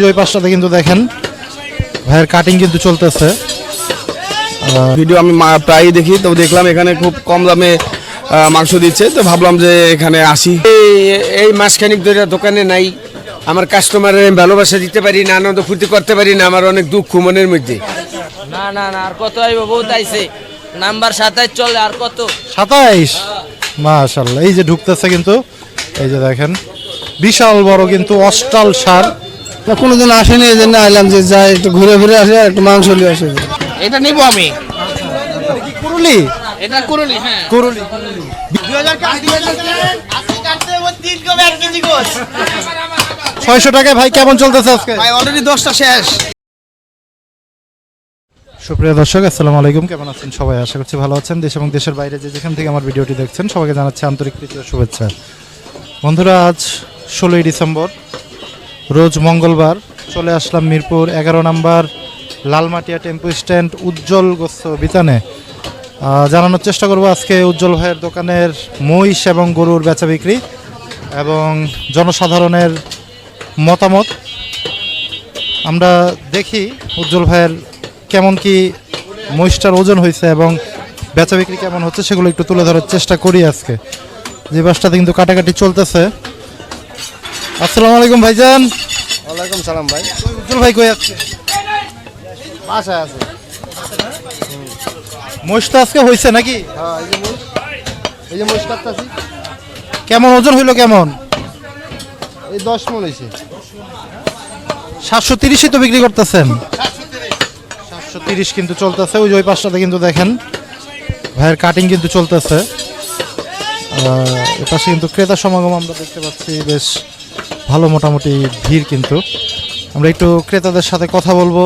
ওই পাশটাতে কিন্তু দেখেন ভাইয়ের কাটিং কিন্তু চলতেছে। ভিডিও আমি প্রায়ই দেখি, তো দেখলাম এখানে খুব কম দামে মাংস দিচ্ছে, তো ভাবলাম যে এখানে আসি। এই মাসখানিক ধরে দোকানে নাই, আমার কাস্টমারের ভালোবাসা দিতে পারি না, আনন্দ ফুর্তি করতে পারি না, আমার অনেক দুঃখ মনের মধ্যে। না না না, আর কত আইব, বহুত আইছে, নাম্বার 27 চলে, আর কত 27। মাশাআল্লাহ, এই যে ঢুকতেছে কিন্তু, এই যে দেখেন বিশাল বড় কিন্তু অস্টাল সার। কোনোদিন আসেনি, এই জন্য আইলাম যে যাই একটু ঘুরে ঘুরে আসে, একটু মাংস নিয়ে আসে। এটা নিব আমি। কুরুলি, এটা কুরুলি, হ্যাঁ কুরুলি। 600 টাকায় ভাই কেমন চলতেছে আজকে? ভাই অলরেডি 10টা শেষ। সুপ্রিয় দর্শক, আসসালামু আলাইকুম। কেমন আছেন সবাই? আশা করছি ভালো আছেন। দেশ এবং দেশের বাইরে যে যেখান থেকে আমার ভিডিওটি দেখছেন সবাইকে জানাচ্ছি আন্তরিক প্রীতি ও শুভেচ্ছা। বন্ধুরা, আজ 16ই ডিসেম্বর, রোজ মঙ্গলবার, চলে আসলাম মিরপুর 11 নম্বর লালমাটিয়া টেম্পো স্ট্যান্ড উজ্জ্বল গোস্ত বিতানে। জানানোর চেষ্টা করব আজকে উজ্জ্বল ভাইয়ের দোকানের মহিষ এবং গরুর বেচা বিক্রি এবং জনসাধারণের মতামত। আমরা দেখি উজ্জ্বল ভাইয়ের কেমন কি মহিষটার ওজন হয়েছে এবং বেচা বিক্রি কেমন হচ্ছে সেগুলো একটু তুলে ধরার চেষ্টা করি আজকে। যে বাসটাতে কিন্তু কাটাকাটি চলতেছে। আসসালামু আলাইকুম ভাইজান। ওয়ালাইকুম সালাম ভাই। উজ্জ্বল ভাই কই আছে? বাসায় আছে। মহিষটা আজকে হয়েছে নাকি? হ্যাঁ, এই যে মহিষ কাটতাছি। কেমন ওজন হইলো কেমন? এই 10 মণ হইছে। 730 তো বিক্রি করতেছেন? 730 কিন্তু চলতেছে। ওই যে ওই পাশটাতে কিন্তু দেখেন ভাইয়ের কাটিং কিন্তু চলতেছে। এ পাশে কিন্তু ক্রেতা সমাগম আমরা দেখতে পাচ্ছি, বেশ ভালো মোটামুটি ভিড়। কিন্তু আমরা একটু ক্রেতাদের সাথে কথা বলবো,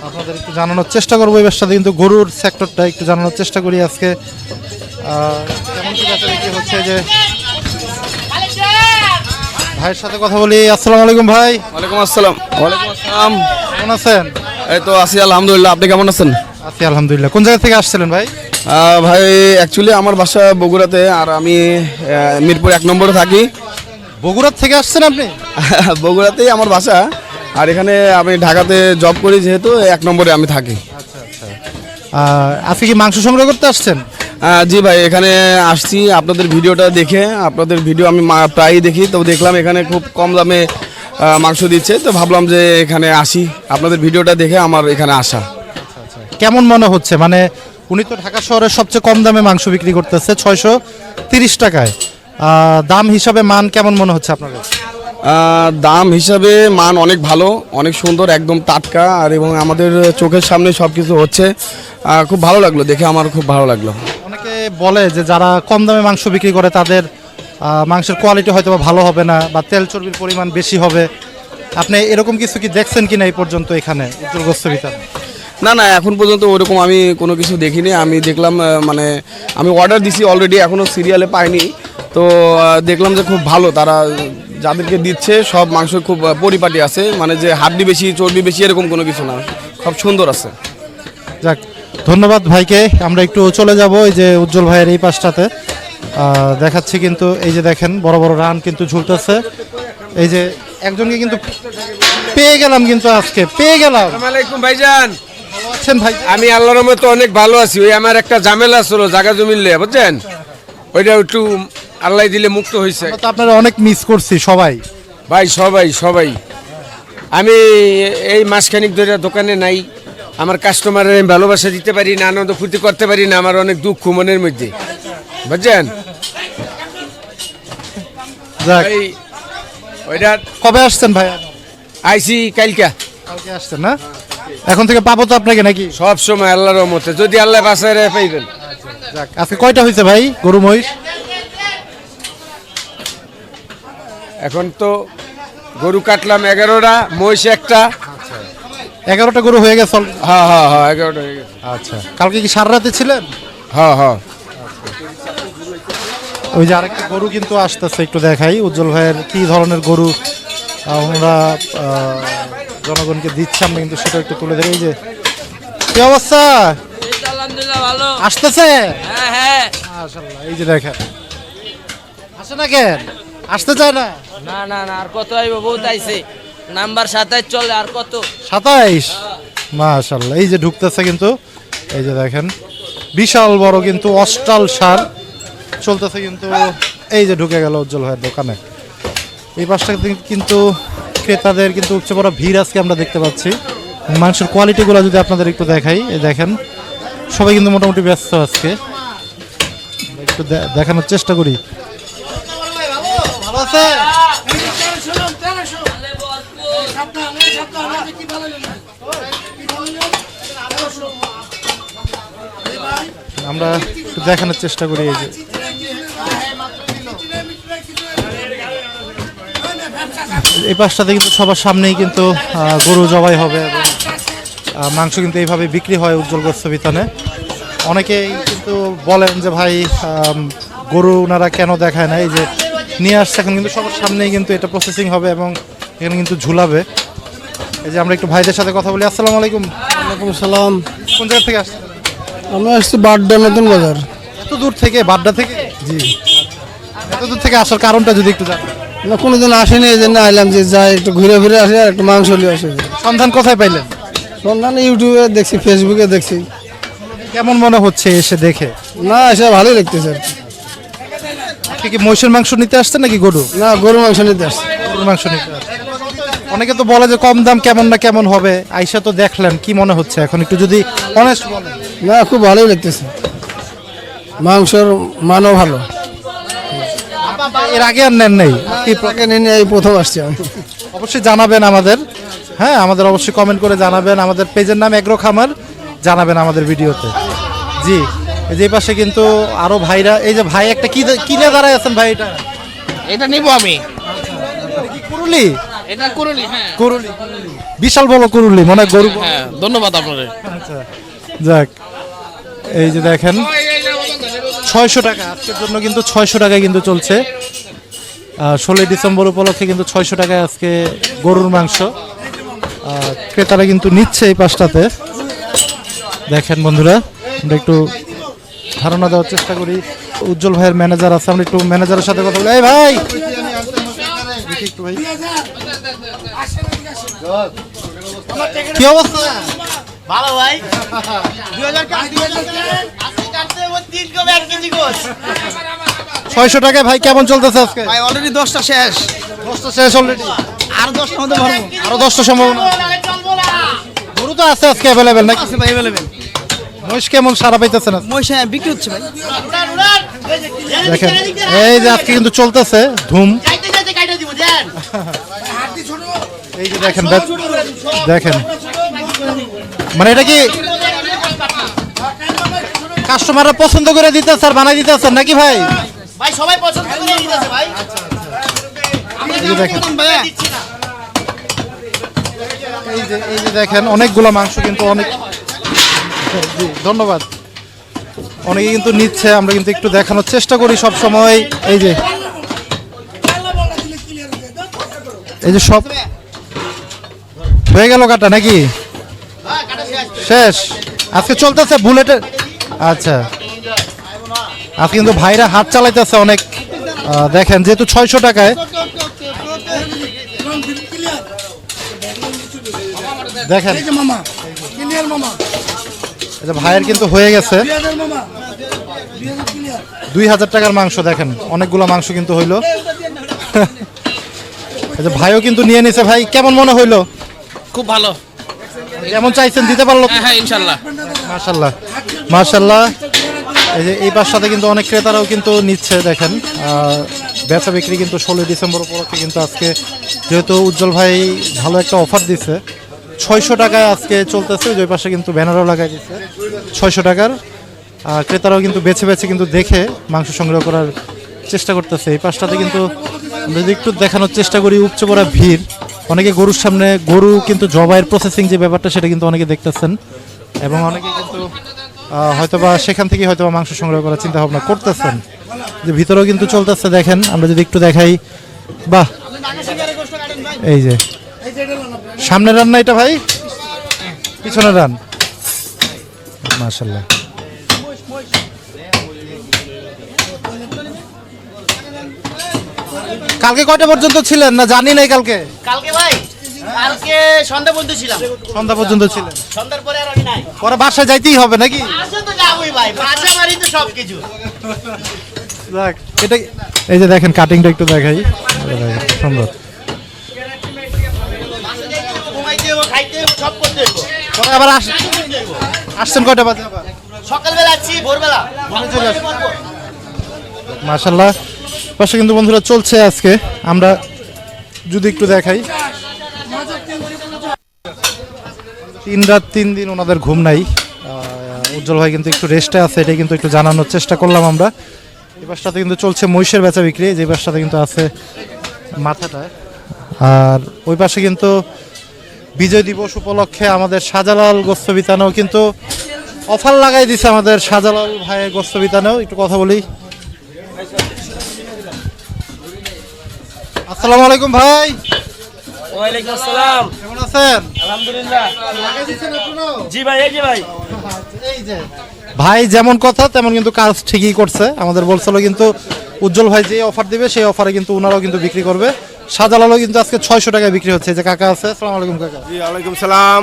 আপনাদের একটু জানানোর চেষ্টা করবো। এই সাথে কিন্তু গরুর সেক্টরটা একটু জানানোর চেষ্টা করি আজকে কেমন কি বেচা বিক্রি হচ্ছে। যে ভাইয়ের সাথে কথা বলি। আসসালামু আলাইকুম ভাই। ওয়ালাইকুম আসসালাম। ওয়ালাইকুম আসসালাম। কেমন আছেন? এই তো আছি আলহামদুলিল্লাহ, আপনি কেমন আছেন? আছি আলহামদুলিল্লাহ। কোন জায়গা থেকে আসছিলেন ভাই? ভাই অ্যাকচুয়ালি আমার বাসা বগুড়াতে, আর আমি মিরপুর 1 নম্বরে থাকি। বগুড়ার থেকে আসছেন আপনি? বগুড়াতেই আমার বাসা, আর এখানে আমি ঢাকাতে জব করি, যেহেতু 1 নম্বরে আমি থাকি। আজকে কি মাংস সংগ্রহ করতে আসছেন? জি ভাই, এখানে আসছি আপনাদের ভিডিওটা দেখে। আপনাদের ভিডিও আমি প্রায়ই দেখি, তো দেখলাম এখানে খুব কম দামে মাংস দিচ্ছে, তো ভাবলাম যে এখানে আসি। আপনাদের ভিডিওটা দেখে আমার এখানে আসা। কেমন মনে হচ্ছে? মানে উনি তো ঢাকা শহরের সবচেয়ে কম দামে মাংস বিক্রি করতেছে 630 টাকায়। দাম হিসাবে মান কেমন মনে হচ্ছে আপনার? দাম হিসাবে মান অনেক ভালো, অনেক সুন্দর, একদম টাটকা, আর এবং আমাদের চোখের সামনে সব কিছু হচ্ছে। খুব ভালো লাগলো দেখে, আমার খুব ভালো লাগলো। অনেকে বলে যে যারা কম দামে মাংস বিক্রি করে তাদের মাংসের কোয়ালিটি হয়তো বা ভালো হবে না, বা তেল চর্বির পরিমাণ বেশি হবে। আপনি এরকম কিছু কি দেখছেন কিনা এই পর্যন্ত এখানে উজ্জ্বল গোস্ত বিতানে? না না, এখন পর্যন্ত ওরকম আমি কোনো কিছু দেখিনি। আমি দেখলাম, মানে আমি অর্ডার দিছি অলরেডি, এখনও সিরিয়ালে পাইনি। তো দেখলাম যে খুব ভালো, তারা যাদেরকে দিচ্ছে সব মাংস খুব পরিপাটি আছে, মানে যে হাড্ডি বেশি চর্বি বেশি এরকম কোনো কিছু না, খুব সুন্দর আছে। যাক, ধন্যবাদ ভাইকে। আমরা একটু চলে যাব এই যে উজ্জ্বল ভাইয়ের এই পাশটাতে দেখাচ্ছি। কিন্তু এই যে দেখেন বড় বড় রান কিন্তু ঝুলতেছে। এই যে একজনকে কিন্তু পেয়ে গেলাম, কিন্তু আজকে পেয়ে গেলাম। আসসালামু আলাইকুম ভাইজান। ভালো আছেন ভাই? আমি আল্লাহর রহমতে অনেক ভালো আছি। ওই আমার একটা ঝামেলা ছিল জায়গা জমি নিয়ে, বুঝছেন, ওইটা একটু আল্লাহ দিলে মুক্ত হয়েছে। আমরা তো আপনারা অনেক মিস করছি সবাই ভাই, সবাই আমি এই মাসখানিক ধরে দোকানে নাই, আমার কাস্টমারের ভালোবাসা দিতে পারি না, আনন্দ ফুর্তি করতে পারি না, আমার অনেক দুঃখ মনের মধ্যে, বুঝছেন। যাক, ওইটা কবে আসছেন ভাই? আইসি কালকে। কালকে আসছেন না? এখন থেকে পাবো তো আপনাকে নাকি? সব সময় আল্লাহর রহমতে, যদি আল্লাহ বাঁচায় পাইবেন। যাক, আজকে কয়টা হয়েছে ভাই গরু মহিষ? এখন তো গরু কাটলাম 11টা, মহিষ একটা। 11টা গরু হয়ে গেছে? হ্যাঁ 11টা হয়ে গেছে। আচ্ছা, কালকে কি সারা রাতে ছিলেন? হ্যাঁ। ওই যে আরেকটা গরু কিন্তু আসতেছে, একটু দেখাই উজ্জ্বল ভাইয়ের কি ধরনের গরু আমরা জনগণকে দিচ্ছি, আমরা কিন্তু সেটা একটু তুলে ধরি। এই যে কি অবস্থা? আলহামদুলিল্লাহ ভালো আসতেছে? হ্যাঁ। মাশাআল্লাহ, এই যে দেখেন। আসে না কেন? আসতে চায় না? না না না, আর কত আইব, বহুত আইছে, নাম্বার 27 চলে আর কত 27। মাশাআল্লাহ, এই যে ঢুকতেছে কিন্তু, এই যে দেখেন বিশাল বড় কিন্তু অস্টাল সার চলতেছে কিন্তু, এই যে ঢুকে গেল উজ্জ্বল ভাইয়ের দোকানে। এই পাশটা কিন্তু ক্রেতাদের কিন্তু উপচে পড়া ভিড় আজকে আমরা দেখতে পাচ্ছি। মাংসের কোয়ালিটিগুলো যদি আপনাদের একটু দেখাই, এই দেখেন সবাই কিন্তু মোটামুটি ব্যস্ত আজকে, একটু দেখানোর চেষ্টা করি। ভালো আছে? আমরা একটু দেখানোর চেষ্টা করি। এই যে এই পাশটাতে কিন্তু সবার সামনেই কিন্তু গরু জবাই হবে এবং মাংস কিন্তু এইভাবে বিক্রি হয় উজ্জ্বল গোস্ত বিতানে। অনেকেই কিন্তু বলেন যে ভাই গরু ওনারা কেন দেখায় না, এই যে নিয়ে আসছে এখন কিন্তু সবার সামনেই কিন্তু এটা প্রসেসিং হবে এবং এখানে কিন্তু ঝুলাবে। এই যে আমরা একটু ভাইদের সাথে কথা বলি। আসসালামু আলাইকুম। ওয়ালাইকুম সালাম। কোন জায়গা থেকে আসছেন? আমরা আসছি বাড্ডা নতুন বাজার। এত দূর থেকে, বাড্ডা থেকে? জি, এত দূর থেকে আসার কারণটা যদি একটু জানেন। না কোনোদিন আসেনি, এই জন্য আইলাম যে যাই একটু ঘুরে ফিরে আসি আর একটু মাংস নিয়ে আসে। সন্ধান কোথায় পাইলেন? সন্ধান ইউটিউবে দেখছি, ফেসবুকে দেখছি। কেমন মনে হচ্ছে এসে দেখে? না এসে ভালোই লাগতেছে আর কি। আপনি কি মহিষের মাংস নিতে আসছেন নাকি গরু? না গরু মাংস নিতে আসছি। গরুর মাংস নিতে আসছেন। অনেকে তো বলে যে কম দাম, কেমন না কেমন হবে, আইসা তো দেখলেন, কি মনে হচ্ছে এখন একটু যদি অনেস্ট বলেন? না খুব ভালোই লাগতেছে, মাংসর মানও ভালো। এর আগে আর নেন নাই? আগে নিয়ে এই প্রথম আসছি আমি। অবশ্যই জানাবেন আমাদের, হ্যাঁ আমাদের অবশ্যই কমেন্ট করে জানাবেন। আমাদের পেজের নাম এগ্রো খামার, জানাবেন আমাদের ভিডিওতে। জি, এই যে এই পাশে কিন্তু আরো ভাইরা, এই যে ভাই একটা কিনে দাঁড়ায় আছেন ভাই, এটা নিব আমি। কুরুলি? এটা করলি, হ্যাঁ কুরুলি, বিশাল বড় কুরুলি, মানে গরু। হ্যাঁ, ধন্যবাদ আপনাদের। আচ্ছা যাক, এই যে দেখেন 600 টাকা আজকের জন্য কিন্তু 600 টাকায় কিন্তু চলছে। 16 ডিসেম্বর উপলক্ষে কিন্তু 600 টাকায় আজকে গরুর মাংস ক্রেতারা কিন্তু নিচ্ছে এই পাশটাতে। দেখেন বন্ধুরা, আমরা একটু ধারণা দেওয়ার চেষ্টা করি। উজ্জ্বল ভাইয়ের ম্যানেজার আছে, আমরা একটু ম্যানেজারের সাথে কথা বলি। এই ভাই একটু ভাই, কি অবস্থা? ভালো ভাই 600 টাকায় ভাই কেমন চলতেছে আজকে? ভাই অলরেডি 10টা শেষ, 10টা শেষ অলরেডি, আর 10টার মধ্যে ভরবো। আরো 10টা সম্ভাবনা। গরু তো আছে আজকে অ্যাভেলেবেল নাকি? আছে ভাই अवेलेबल। মহিষ কেমন সারা পাইতেছেন আজকে? মহিষ বিক্রি হচ্ছে ভাই। দেখেন এই যে আজকে কিন্তু চলতেছে ধুম। এই যে দেখেন, দেখেন মানে এটা কি কাস্টমাররা পছন্দ করে দিতেছে আর বানাই দিতেছে নাকি ভাই? ভাই সবাই পছন্দ করে নিতেছে ভাই। এই যে দেখেন, এই যে দেখেন অনেকগুলো মাংস কিন্তু, অনেক, জি ধন্যবাদ, অনেকে কিন্তু নিচ্ছে। আমরা কিন্তু একটু দেখানোর চেষ্টা করি সব সময়। এই যে সব হয়ে গেল কাটা নাকি? শেষ আজকে চলতেছে বুলেটের। আচ্ছা, আজকে কিন্তু ভাইরা হাত চালাইতেছে অনেক। দেখেন যেহেতু 600 টাকায়, দেখেন ভাইয়ের কিন্তু হয়ে গেছে 2000 টাকার মাংস। দেখেন অনেকগুলো মাংস কিন্তু হইলো। ভাইও কিন্তু নিয়ে নিছে। ভাই কেমন মনে হইলো? খুব ভালো। যেমন চাইছেন দিতে পারলো? হ্যাঁ ইনশাল্লাহ। মাশাল্লাহ মাশাল্লাহ। এই যে এই পাশটাতে কিন্তু অনেক ক্রেতারাও কিন্তু নিচ্ছে। দেখেন বেচা বিক্রি কিন্তু 16 ডিসেম্বর উপলক্ষে কিন্তু আজকে যেহেতু উজ্জ্বল ভাই ভালো একটা অফার দিচ্ছে, 600 টাকায় আজকে চলতেছে। ওই পাশে কিন্তু ব্যানারও লাগাই দিচ্ছে 600 টাকার। ক্রেতারাও কিন্তু বেছে বেছে কিন্তু দেখে মাংস সংগ্রহ করার চেষ্টা করতেছে। এই পাশটাতে কিন্তু যদি একটু দেখানোর চেষ্টা করি, উপচে পড়া ভিড়। অনেকে গরুর সামনে গরু কিন্তু জবাইয়ের প্রসেসিং যে ব্যাপারটা সেটা কিন্তু অনেকে দেখতেছেন এবং অনেকে কিন্তু হয়তোবা সেখান থেকে হয়তোবা মাংস সংগ্রহ করার চিন্তা ভাবনা করতেছেন। যে ভিতরেও কিন্তু চলতেছে। দেখেন আমরা যদি একটু দেখাই, বাহ এই যে সামনের রান্না এটা ভাই, পিছনের রান, মাশাআল্লাহ। কালকে কয়টা পর্যন্ত ছিলেন না জানি নাই? কালকে কালকে ভাই কালকে সন্ধ্যা পর্যন্ত ছিলাম, সন্ধ্যা পর্যন্ত ছিলেন, সন্ধ্যার পরে আর আমি নাই। পরে বাসায় যাইতেই হবে নাকি? আসলে তো যাবোই ভাই, বাসা বাড়ি তো সবকিছু। যাক, এটা এই যে দেখেন কাটিংটা একটু দেখাই, এই দেখেন, সুন্দর। বাসা যাইতে হইবো, ঘুমাইতে হইবো, খাইতে হইবো, সব করতে হইবো। পরে আবার আসছেন কয়টা বাজে আবার? সকালবেলা আসছি, ভোরবেলা চলে আসছি। মাশাআল্লাহ, পাশে কিন্তু বন্ধুরা চলছে আজকে। আমরা যদি একটু দেখাই, 3 রাত 3 দিন ওনাদের ঘুম নাই। উজ্জ্বল ভাই কিন্তু একটু রেস্টে আছে, এটাই কিন্তু একটু জানানোর চেষ্টা করলাম আমরা। এই পাশটাতে কিন্তু চলছে মহিষের বেচা বিক্রি, যে পাশটাতে কিন্তু আছে মাথাটা। আর ওই পাশে কিন্তু বিজয় দিবস উপলক্ষে আমাদের শাহজালাল গোস্ত বিতানেও কিন্তু অফার লাগাই দিছে আমাদের শাহজালাল ভাইয়ের গোস্ত বিতানেও। একটু কথা বলি। আসসালামু আলাইকুম ভাই। ওয়ালাইকুম আসসালাম। কেমন আছেন? আলহামদুলিল্লাহ। জি ভাই, এই যে ভাই। এই যে ভাই যেমন কথা তেমন কিন্তু কাজ ঠিকই করছে। আমাদের বলছিল কিন্তু উজ্জ্বল ভাই যে অফার দিবে সেই অফারে কিন্তু ওনারাও কিন্তু বিক্রি করবে। শাহজালালও কিন্তু আজকে 600 টাকায় বিক্রি হচ্ছে। এই যে কাকা আছে, আসসালামু আলাইকুম কাকা। জি ওয়ালাইকুম সালাম।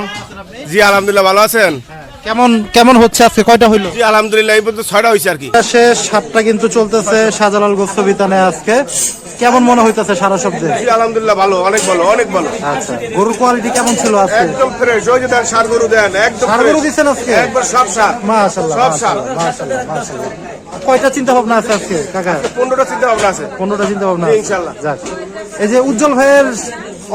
জি আলহামদুলিল্লাহ, ভালো আছেন? কেমন কেমন হচ্ছে আজকে, কয়টা হইলো? জি আলহামদুলিল্লাহ, এই পর্যন্ত 6টা হয়েছে আর কি। শেষ 7টা কিন্তু চলতেছে শাহজালাল গোস্ত বিতানে আজকে। কেমন মনে হইতেছে সারা শব্দে? জি আলহামদুলিল্লাহ, ভালো, অনেক ভালো, অনেক ভালো। আচ্ছা, গরুর কোয়ালিটি কেমন ছিল আজকে? একদম ফ্রেশ, ওই যে দেন সার গরু দেন, একদম ষাঁড় গরু দিছেন আজকে? একবার সব সার, মাশাআল্লাহ, সব সার। মাশাআল্লাহ, মাশাআল্লাহ। কয়টা চিন্তা ভাবনা আছে আজকে কাকা? 15টা চিন্তা ভাবনা আছে। 15টা চিন্তা ভাবনা জি, আছে। ইনশাআল্লাহ। যাক, এই যে উজ্জ্বল ভাইয়ের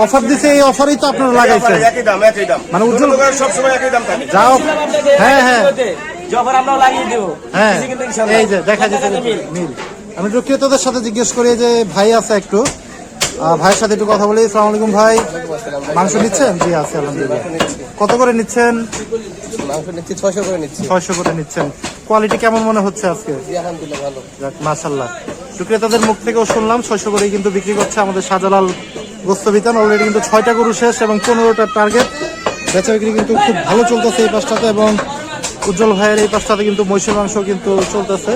অফার দিছে, এই অফারই তো আপনারা লাগাইছেন। একই দাম, একই দাম, মানে উজ্জ্বল সব সময় একই দাম থাকে। যাও। হ্যাঁ হ্যাঁ যখন আমরা লাগিয়ে দেব। হ্যাঁ, এই যে দেখা যাচ্ছে মিল। আমি একটু ক্রেতাদের সাথে জিজ্ঞেস করি, যে ভাই আছে একটু, ভাইয়ের সাথে একটু কথা বলি। আসসালামু আলাইকুম ভাই, মাংস নিচ্ছেন? জি আছে আলহামদুলিল্লাহ। কত করে নিচ্ছেন? মাংস নিচ্ছি 600 করে নিচ্ছি। 600 করে নিচ্ছেন। কোয়ালিটি কেমন মনে হচ্ছে আজকে? আলহামদুলিল্লাহ ভালো। যাক, মাশাআল্লাহ। একটু ক্রেতাদের মুখ থেকেও শুনলাম 600 করেই কিন্তু বিক্রি করছে আমাদের শাহজালাল গোস্ত বিতান। অলরেডি কিন্তু 6টা গরু শেষ এবং 15টার টার্গেট। বেচা বিক্রি কিন্তু খুব ভালো চলতেছে এই পাশটাতে, এবং উজ্জ্বল ভাইয়ের এই পাশটাতে কিন্তু মহিষের মাংস কিন্তু চলতেছে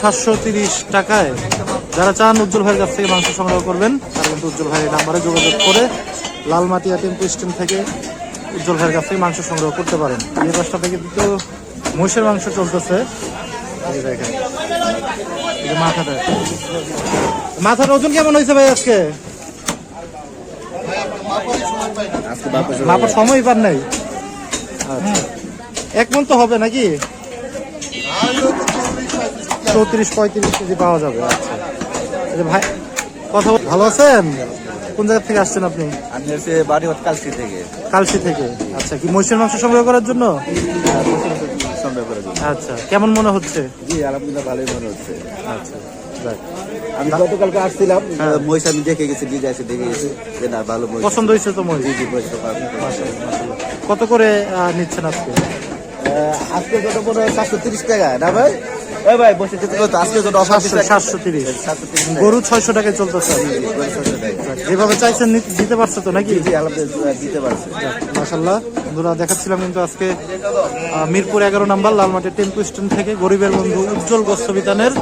730 টাকায়। যারা চান উজ্জ্বল ভাইয়ের কাছ থেকে মাংস সংগ্রহ করবেন, তারা কিন্তু উজ্জ্বল ভাইয়ের নাম্বারে যোগাযোগ করে লালমাটিয়া টেম্পো স্ট্যান্ড থেকে উজ্জ্বল ভাইয়ের কাছ থেকে মাংস সংগ্রহ করতে পারেন। এই পাশটাতে কিন্তু মহিষের মাংস চলতেছে। এই দেখেন, এই যে মাথাটার ওজন কেমন হয়েছে ভাই আজকে? মাপার সময় পার নাই। আচ্ছা, 1 মণ তো হবে নাকি? 34-35 কেজি পাওয়া যাবে। আচ্ছা, এই যে ভাই কথা ভালো আছেন? কোন জায়গা থেকে আসছেন আপনি? আমি হচ্ছে বাড়ি কালসি থেকে। কালসি থেকে। আচ্ছা, কি মহিষের মাংস সংগ্রহ করার জন্য? সংগ্রহ করে দিই। আচ্ছা, কেমন মনে হচ্ছে? জি আলহামদুলিল্লাহ ভালোই মনে হচ্ছে। আচ্ছা, যাক, আমি গতকালকে আসছিলাম, মহিষ আমি দেখে গেছি, নিজে এসে দেখে গেছি যে না ভালো মহিষ। পছন্দ হয়েছে তো মহিষ? জি মহিষ ভালো। কত করে নিচ্ছেন আজকে? আজকে কত করে? 730 টাকা না ভাই? এই ভাই বসে যেতে কত? আজকে কত অফার দিছে? 730। 730 গরু 600 টাকায় চলতেছে। যেভাবে চাইছেন দিতে পারছে তো নাকি? জি আলহামদুলিল্লাহ দিতে পারছে। মাশাআল্লাহ। বন্ধুরা দেখাচ্ছিলাম কিন্তু আজকে মিরপুর 11 নম্বর লালমাটি টেম্পো স্ট্যান্ড থেকে গরিবের বন্ধু উজ্জ্বল গোস্ত বিতানের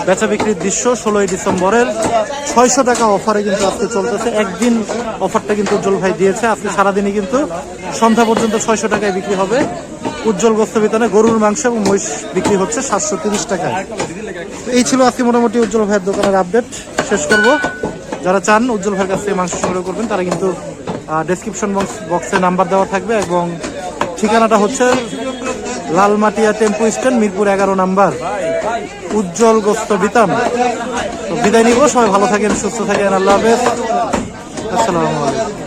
বেচা বিক্রির দৃশ্য 16ই ডিসেম্বরের 600 টাকা অফারে কিন্তু আজকে চলতেছে। একদিন অফারটা কিন্তু উজ্জ্বল ভাই দিয়েছে। আজকে সারাদিনই কিন্তু সন্ধ্যা পর্যন্ত 600 টাকায় বিক্রি হবে উজ্জ্বল গোস্ত বিতানে। গরুর মাংস এবং মহিষ বিক্রি হচ্ছে 730 টাকায়। এই ছিল আজকে মোটামুটি উজ্জ্বল ভাইয়ের দোকানের আপডেট। শেষ করব। যারা চান উজ্জ্বল ভাইয়ের কাছ থেকে মাংস সংগ্রহ করবেন, তারা কিন্তু ডেসক্রিপশন বক্সে নাম্বার দেওয়া থাকবে, এবং ঠিকানাটা হচ্ছে Lalmatia tempo stand, Mirpur 11 number, Ujjwal Gosht Bitan. তো বিদায় নিব। সবাই ভালো থাকেন, সুস্থ থাকেন। আল্লাহ হাফেজ। আসসালামু আলাইকুম।